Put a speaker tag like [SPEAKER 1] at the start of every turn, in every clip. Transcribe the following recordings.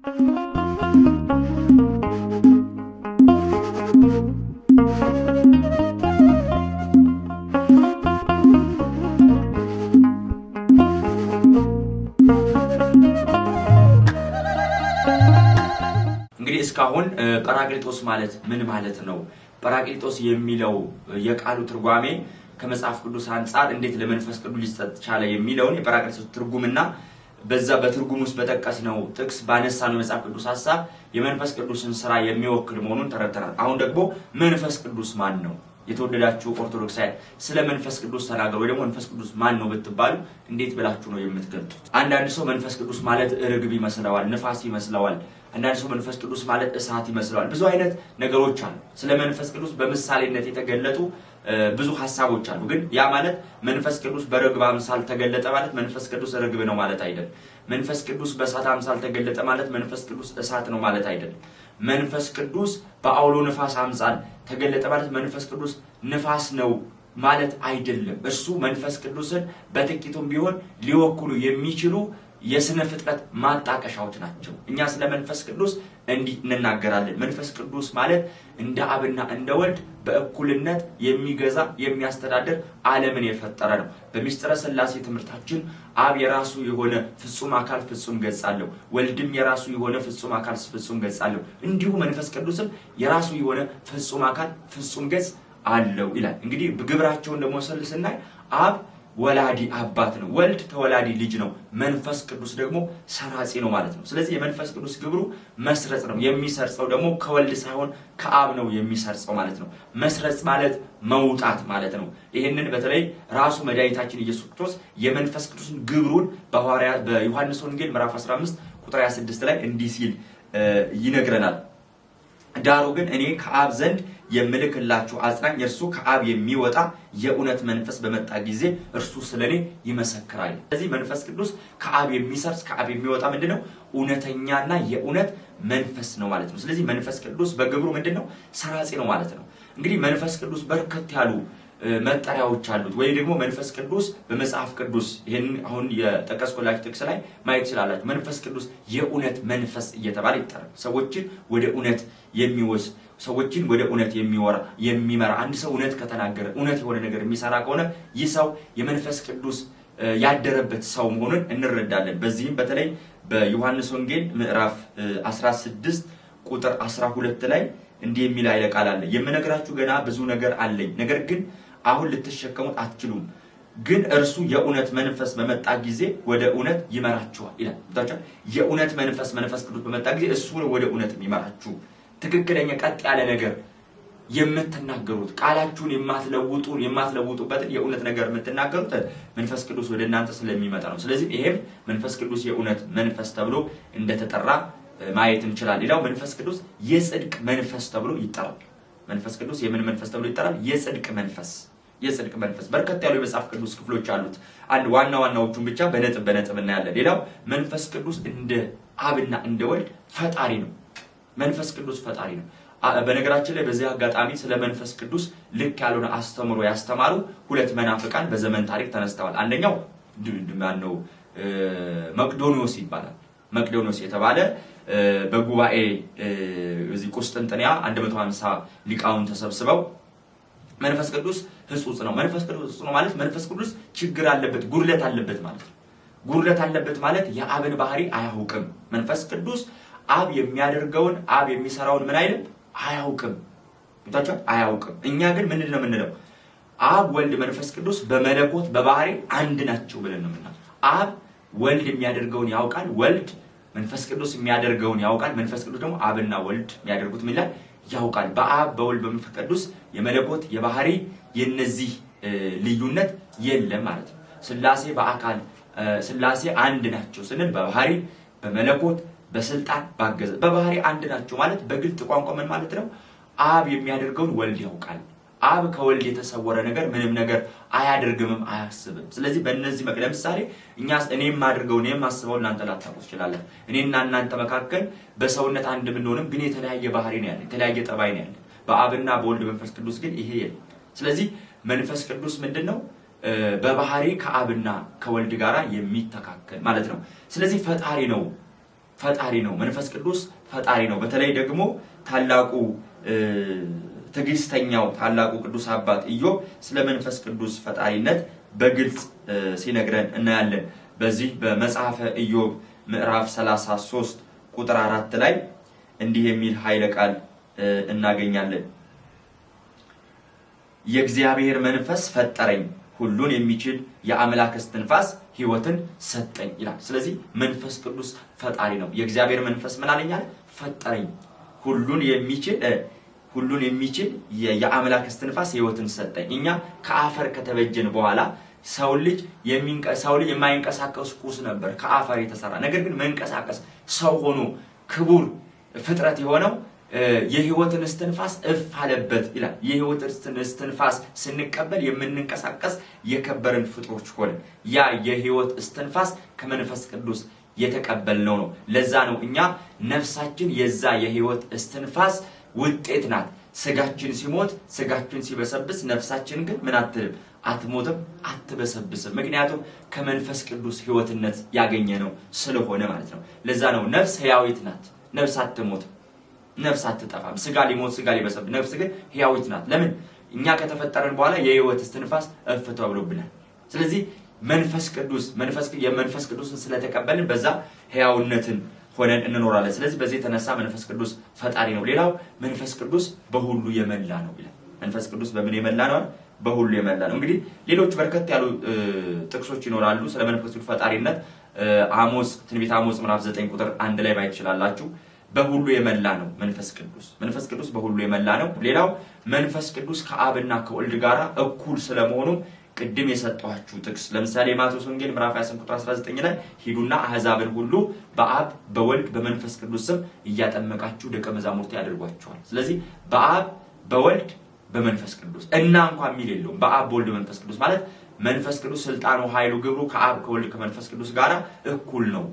[SPEAKER 1] እንግዲህ እስካሁን ጰራቅሊጦስ ማለት ምን ማለት ነው? ጰራቅሊጦስ የሚለው የቃሉ ትርጓሜ ከመጽሐፍ ቅዱስ አንፃር እንዴት ለመንፈስ ቅዱስ ሊሰጥ ቻለ የሚለውን የጰራቅሊጦስ ትርጉምና በዛ በትርጉም ውስጥ በተቀስነው ጥቅስ ባነሳነው የመጽሐፍ ቅዱስ ሐሳብ የመንፈስ ቅዱስን ስራ የሚወክል መሆኑን ተረድተናል። አሁን ደግሞ መንፈስ ቅዱስ ማን ነው? የተወደዳችሁ ኦርቶዶክሳውያን ስለ መንፈስ ቅዱስ ተናገሩ ወይ ደግሞ መንፈስ ቅዱስ ማን ነው ብትባሉ እንዴት ብላችሁ ነው የምትገልጡት? አንዳንድ ሰው መንፈስ ቅዱስ ማለት ርግብ ይመስለዋል፣ ንፋስ ይመስለዋል። አንዳንድ ሰው መንፈስ ቅዱስ ማለት እሳት ይመስለዋል። ብዙ አይነት ነገሮች አሉ። ስለ መንፈስ ቅዱስ በምሳሌነት የተገለጡ ብዙ ሐሳቦች አሉ። ግን ያ ማለት መንፈስ ቅዱስ በርግብ አምሳል ተገለጠ ማለት መንፈስ ቅዱስ ርግብ ነው ማለት አይደለም። መንፈስ ቅዱስ በእሳት አምሳል ተገለጠ ማለት መንፈስ ቅዱስ እሳት ነው ማለት አይደለም። መንፈስ ቅዱስ በአውሎ ንፋስ አምሳል ተገለጠ ማለት መንፈስ ቅዱስ ንፋስ ነው ማለት አይደለም። እርሱ መንፈስ ቅዱስን በጥቂቱም ቢሆን ሊወክሉ የሚችሉ የስነ ፍጥረት ማጣቀሻዎች ናቸው። እኛ ስለ መንፈስ ቅዱስ እንዲህ እንናገራለን። መንፈስ ቅዱስ ማለት እንደ አብና እንደ ወልድ በእኩልነት የሚገዛ የሚያስተዳድር ዓለምን የፈጠረ ነው። በሚስጥረ ሥላሴ ትምህርታችን አብ የራሱ የሆነ ፍጹም አካል ፍጹም ገጽ አለው፣ ወልድም የራሱ የሆነ ፍጹም አካል ፍጹም ገጽ አለው፣ እንዲሁ መንፈስ ቅዱስም የራሱ የሆነ ፍጹም አካል ፍጹም ገጽ አለው ይላል። እንግዲህ ግብራቸውን ደግሞ ስናይ አብ ወላዲ አባት ነው፣ ወልድ ተወላዲ ልጅ ነው፣ መንፈስ ቅዱስ ደግሞ ሰራጺ ነው ማለት ነው። ስለዚህ የመንፈስ ቅዱስ ግብሩ መስረጽ ነው። የሚሰርጸው ደግሞ ከወልድ ሳይሆን ከአብ ነው የሚሰርጸው ማለት ነው። መስረጽ ማለት መውጣት ማለት ነው። ይሄንን በተለይ ራሱ መድኃኒታችን ኢየሱስ ክርስቶስ የመንፈስ ቅዱስን ግብሩን በዮሐንስ ወንጌል ምዕራፍ 15 ቁጥር 26 ላይ እንዲህ ሲል ይነግረናል። ዳሩ ግን እኔ ከአብ ዘንድ የምልክላችሁ አጽናኝ እርሱ ከአብ የሚወጣ የእውነት መንፈስ በመጣ ጊዜ እርሱ ስለኔ ይመሰክራል። ስለዚህ መንፈስ ቅዱስ ከአብ የሚሰርጽ ከአብ የሚወጣ ምንድነው? እውነተኛና የእውነት መንፈስ ነው ማለት ነው። ስለዚህ መንፈስ ቅዱስ በግብሩ ምንድነው? ሰራጺ ነው ማለት ነው። እንግዲህ መንፈስ ቅዱስ በርከት ያሉ መጠሪያዎች አሉት። ወይ ደግሞ መንፈስ ቅዱስ በመጽሐፍ ቅዱስ ይሄን አሁን የጠቀስኩላችሁ ጥቅስ ላይ ማየት ይችላልላችሁ። መንፈስ ቅዱስ የእውነት መንፈስ እየተባለ ይጠራል። ሰዎችን ወደ እውነት የሚወስድ ሰዎችን ወደ እውነት የሚመራ አንድ ሰው እውነት ከተናገረ እውነት የሆነ ነገር የሚሰራ ከሆነ ይህ ሰው የመንፈስ ቅዱስ ያደረበት ሰው መሆኑን እንረዳለን። በዚህም በተለይ በዮሐንስ ወንጌል ምዕራፍ 16 ቁጥር 12 ላይ እንዲህ የሚል ኃይለ ቃል አለ። የምነግራችሁ ገና ብዙ ነገር አለኝ፣ ነገር ግን አሁን ልትሸከሙት አትችሉም። ግን እርሱ የእውነት መንፈስ በመጣ ጊዜ ወደ እውነት ይመራችኋል ይላል። ታዲያ የእውነት መንፈስ ቅዱስ በመጣ ጊዜ እሱ ነው ወደ እውነት የሚመራችሁ። ትክክለኛ ቀጥ ያለ ነገር የምትናገሩት ቃላችሁን የማትለውጡበትን የእውነት ነገር የምትናገሩት መንፈስ ቅዱስ ወደ እናንተ ስለሚመጣ ነው። ስለዚህ ይሄም መንፈስ ቅዱስ የእውነት መንፈስ ተብሎ እንደተጠራ ማየት እንችላለን። ሌላው መንፈስ ቅዱስ የጽድቅ መንፈስ ተብሎ ይጠራል። መንፈስ ቅዱስ የምን መንፈስ ተብሎ ይጠራል? የጽድቅ መንፈስ። በርከት ያሉ የመጽሐፍ ቅዱስ ክፍሎች አሉት። አንድ ዋናዎቹን ብቻ በነጥብ እናያለን። ሌላው መንፈስ ቅዱስ እንደ አብና እንደ ወልድ ፈጣሪ ነው። መንፈስ ቅዱስ ፈጣሪ ነው። በነገራችን ላይ በዚህ አጋጣሚ ስለ መንፈስ ቅዱስ ልክ ያልሆነ አስተምሮ ያስተማሩ ሁለት መናፍቃን በዘመን ታሪክ ተነስተዋል። አንደኛው ማነው? መቅዶኒዎስ ይባላል። መቅዶኒዎስ የተባለ በጉባኤ እዚህ ቁስጥንጥንያ 150 ሊቃውንት ተሰብስበው መንፈስ ቅዱስ ሕጹጽ ነው። መንፈስ ቅዱስ ሕጹጽ ነው ማለት መንፈስ ቅዱስ ችግር አለበት፣ ጉድለት አለበት ማለት ነው። ጉድለት አለበት ማለት የአብን ባህሪ አያውቅም። መንፈስ ቅዱስ አብ የሚያደርገውን አብ የሚሰራውን ምን አይልም አያውቅም። አያውቅም። እኛ ግን ምንድን ነው የምንለው? አብ ወልድ መንፈስ ቅዱስ በመለኮት በባህሪ አንድ ናቸው ብለን ነው የምናለው። አብ ወልድ የሚያደርገውን ያውቃል፣ ወልድ መንፈስ ቅዱስ የሚያደርገውን ያውቃል። መንፈስ ቅዱስ ደግሞ አብና ወልድ የሚያደርጉት ምን ይላል ያውቃል። በአብ በወልድ በመንፈስ ቅዱስ የመለኮት የባህሪ የነዚህ ልዩነት የለም ማለት ነው። ሥላሴ በአካል ሥላሴ አንድ ናቸው ስንል በባህሪ በመለኮት በስልጣን ባገዘ በባህሪ አንድ ናቸው ማለት በግልጽ ቋንቋ ምን ማለት ነው? አብ የሚያደርገውን ወልድ ያውቃል። አብ ከወልድ የተሰወረ ነገር ምንም ነገር አያደርግምም አያስብም። ስለዚህ በእነዚህ ለምሳሌ እኔም ማድርገው እኔም ማስበው እናንተ ላታውቁ ትችላላችሁ። እኔና እናንተ መካከል በሰውነት አንድ ብንሆንም ግን የተለያየ ባህሪ ነው ያለን፣ የተለያየ ጠባይ ነው ያለን። በአብና በወልድ መንፈስ ቅዱስ ግን ይሄ የለም። ስለዚህ መንፈስ ቅዱስ ምንድነው? በባህሪ ከአብና ከወልድ ጋራ የሚተካከል ማለት ነው። ስለዚህ ፈጣሪ ነው። ፈጣሪ ነው። መንፈስ ቅዱስ ፈጣሪ ነው። በተለይ ደግሞ ታላቁ ትዕግስተኛው ታላቁ ቅዱስ አባት ኢዮብ ስለ መንፈስ ቅዱስ ፈጣሪነት በግልጽ ሲነግረን እናያለን። በዚህ በመጽሐፈ ኢዮብ ምዕራፍ 33 ቁጥር 4 ላይ እንዲህ የሚል ኃይለ ቃል እናገኛለን። የእግዚአብሔር መንፈስ ፈጠረኝ፣ ሁሉን የሚችል የአምላክ እስትንፋስ ሕይወትን ሰጠኝ ይላል። ስለዚህ መንፈስ ቅዱስ ፈጣሪ ነው። የእግዚአብሔር መንፈስ ምን አለኛል? ፈጠረኝ፣ ሁሉን የሚችል የአምላክ እስትንፋስ ሕይወትን ሰጠኝ። እኛ ከአፈር ከተበጀን በኋላ ሰው ልጅ የማይንቀሳቀስ ቁስ ነበር ከአፈር የተሰራ። ነገር ግን መንቀሳቀስ ሰው ሆኖ ክቡር ፍጥረት የሆነው የሕይወትን እስትንፋስ እፍ አለበት ይላል። የሕይወትን እስትንፋስ ስንቀበል የምንንቀሳቀስ የከበርን ፍጥሮች ሆነ። ያ የሕይወት እስትንፋስ ከመንፈስ ቅዱስ የተቀበልነው ነው። ለዛ ነው እኛ ነፍሳችን የዛ የሕይወት እስትንፋስ ውጤት ናት። ስጋችን ሲሞት ስጋችን ሲበሰብስ ነፍሳችን ግን ምን አትልም? አትሞትም፣ አትበሰብስም። ምክንያቱም ከመንፈስ ቅዱስ ሕይወትነት ያገኘ ነው ስለሆነ ማለት ነው። ለዛ ነው ነፍስ ሕያዊት ናት። ነፍስ አትሞትም፣ ነፍስ አትጠፋም። ስጋ ሊሞት ስጋ ሊበሰብስ፣ ነፍስ ግን ሕያዊት ናት። ለምን? እኛ ከተፈጠረን በኋላ የሕይወት እስትንፋስ እፍ ተብሎብናል። ስለዚህ የመንፈስ ቅዱስን ስለተቀበልን በዛ ሕያውነትን ሆነን እንኖራለን። ስለዚህ በዚህ የተነሳ መንፈስ ቅዱስ ፈጣሪ ነው። ሌላው መንፈስ ቅዱስ በሁሉ የመላ ነው ይላል። መንፈስ ቅዱስ በምን የመላ ነው? በሁሉ የመላ ነው። እንግዲህ ሌሎች በርከት ያሉ ጥቅሶች ይኖራሉ ስለ መንፈስ ቅዱስ ፈጣሪነት። ትንቢተ አሞጽ ምዕራፍ 9 ቁጥር 1 ላይ ማየት ትችላላችሁ። በሁሉ የመላ ነው መንፈስ ቅዱስ። መንፈስ ቅዱስ በሁሉ የመላ ነው። ሌላው መንፈስ ቅዱስ ከአብና ከወልድ ጋር እኩል ስለመሆኑ ቅድም የሰጠኋችሁ ጥቅስ ለምሳሌ ማቴዎስ ወንጌል ምዕራፍ 28 ቁጥር 19 ላይ ሂዱና አሕዛብን ሁሉ በአብ በወልድ በመንፈስ ቅዱስ ስም እያጠመቃችሁ ደቀ መዛሙርት ያደርጓቸዋል። ስለዚህ በአብ በወልድ በመንፈስ ቅዱስ እና እንኳን የሚል የለውም። በአብ በወልድ በመንፈስ ቅዱስ ማለት መንፈስ ቅዱስ ስልጣኑ፣ ኃይሉ፣ ግብሩ ከአብ ከወልድ ከመንፈስ ቅዱስ ጋር እኩል ነው።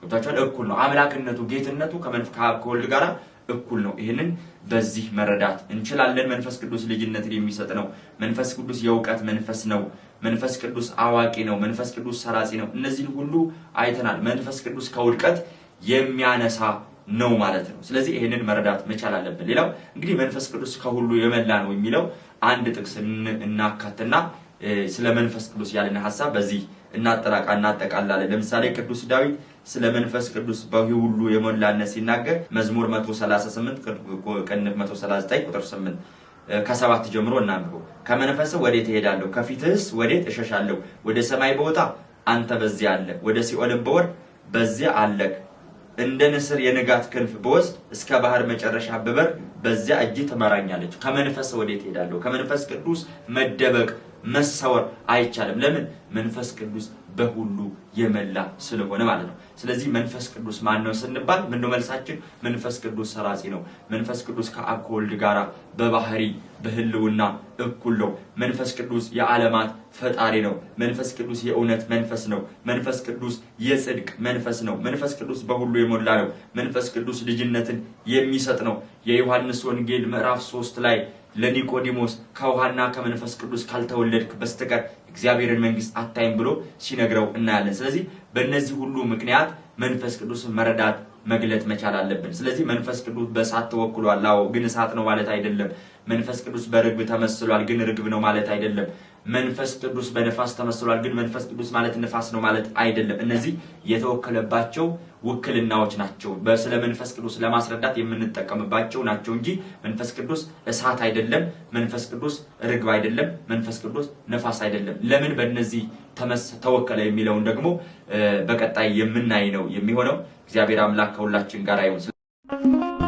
[SPEAKER 1] ገብታችኋል? እኩል ነው። አምላክነቱ፣ ጌትነቱ ከአብ ከወልድ ጋር እኩል ነው። ይህንን በዚህ መረዳት እንችላለን። መንፈስ ቅዱስ ልጅነትን የሚሰጥ ነው። መንፈስ ቅዱስ የእውቀት መንፈስ ነው። መንፈስ ቅዱስ አዋቂ ነው። መንፈስ ቅዱስ ሰራጺ ነው። እነዚህን ሁሉ አይተናል። መንፈስ ቅዱስ ከውድቀት የሚያነሳ ነው ማለት ነው። ስለዚህ ይህንን መረዳት መቻል አለብን። ሌላው እንግዲህ መንፈስ ቅዱስ ከሁሉ የመላ ነው የሚለው አንድ ጥቅስ እናካትና ስለ መንፈስ ቅዱስ ያለን ሐሳብ በዚህ እናጠቃላለን። ለምሳሌ ቅዱስ ዳዊት ስለ መንፈስ ቅዱስ በሁሉ የሞላነት ሲናገር መዝሙር 138 ቅንፍ 139 ቁጥር 8 ከ7 ጀምሮ እናንብበው። ከመንፈስህ ወዴት እሄዳለሁ? ከፊትህስ ወዴት እሸሻለሁ? ወደ ሰማይ ብወጣ አንተ በዚያ አለ፣ ወደ ሲኦልም ብወርድ በዚያ አለህ። እንደ ንስር የንጋት ክንፍ ብወስድ እስከ ባህር መጨረሻ ብበር በዚያ እጅህ ትመራኛለች። ከመንፈስህ ወዴት እሄዳለሁ? ከመንፈስ ቅዱስ መደበቅ መሰወር አይቻልም። ለምን? መንፈስ ቅዱስ በሁሉ የመላ ስለሆነ ማለት ነው። ስለዚህ መንፈስ ቅዱስ ማን ነው ስንባል ምንድነው መልሳችን? መንፈስ ቅዱስ ሰራጺ ነው። መንፈስ ቅዱስ ከአብ ከወልድ ጋራ በባህሪ በህልውና እኩል ነው። መንፈስ ቅዱስ የዓለማት ፈጣሪ ነው። መንፈስ ቅዱስ የእውነት መንፈስ ነው። መንፈስ ቅዱስ የጽድቅ መንፈስ ነው። መንፈስ ቅዱስ በሁሉ የሞላ ነው። መንፈስ ቅዱስ ልጅነትን የሚሰጥ ነው። የዮሐንስ ወንጌል ምዕራፍ 3 ላይ ለኒቆዲሞስ ከውሃና ከመንፈስ ቅዱስ ካልተወለድክ በስተቀር እግዚአብሔርን መንግስት አታይም ብሎ ሲነግረው እናያለን። ስለዚህ በእነዚህ ሁሉ ምክንያት መንፈስ ቅዱስን መረዳት መግለጥ መቻል አለብን። ስለዚህ መንፈስ ቅዱስ በእሳት ተወክሏል። አዎ፣ ግን እሳት ነው ማለት አይደለም። መንፈስ ቅዱስ በርግብ ተመስሏል፣ ግን ርግብ ነው ማለት አይደለም። መንፈስ ቅዱስ በነፋስ ተመስሏል፣ ግን መንፈስ ቅዱስ ማለት ነፋስ ነው ማለት አይደለም። እነዚህ የተወከለባቸው ውክልናዎች ናቸው። ስለ መንፈስ ቅዱስ ለማስረዳት የምንጠቀምባቸው ናቸው እንጂ መንፈስ ቅዱስ እሳት አይደለም፣ መንፈስ ቅዱስ ርግብ አይደለም፣ መንፈስ ቅዱስ ነፋስ አይደለም። ለምን በእነዚህ ተወከለ የሚለውን ደግሞ በቀጣይ የምናይ ነው የሚሆነው። እግዚአብሔር አምላክ ከሁላችን ጋር ይሁን።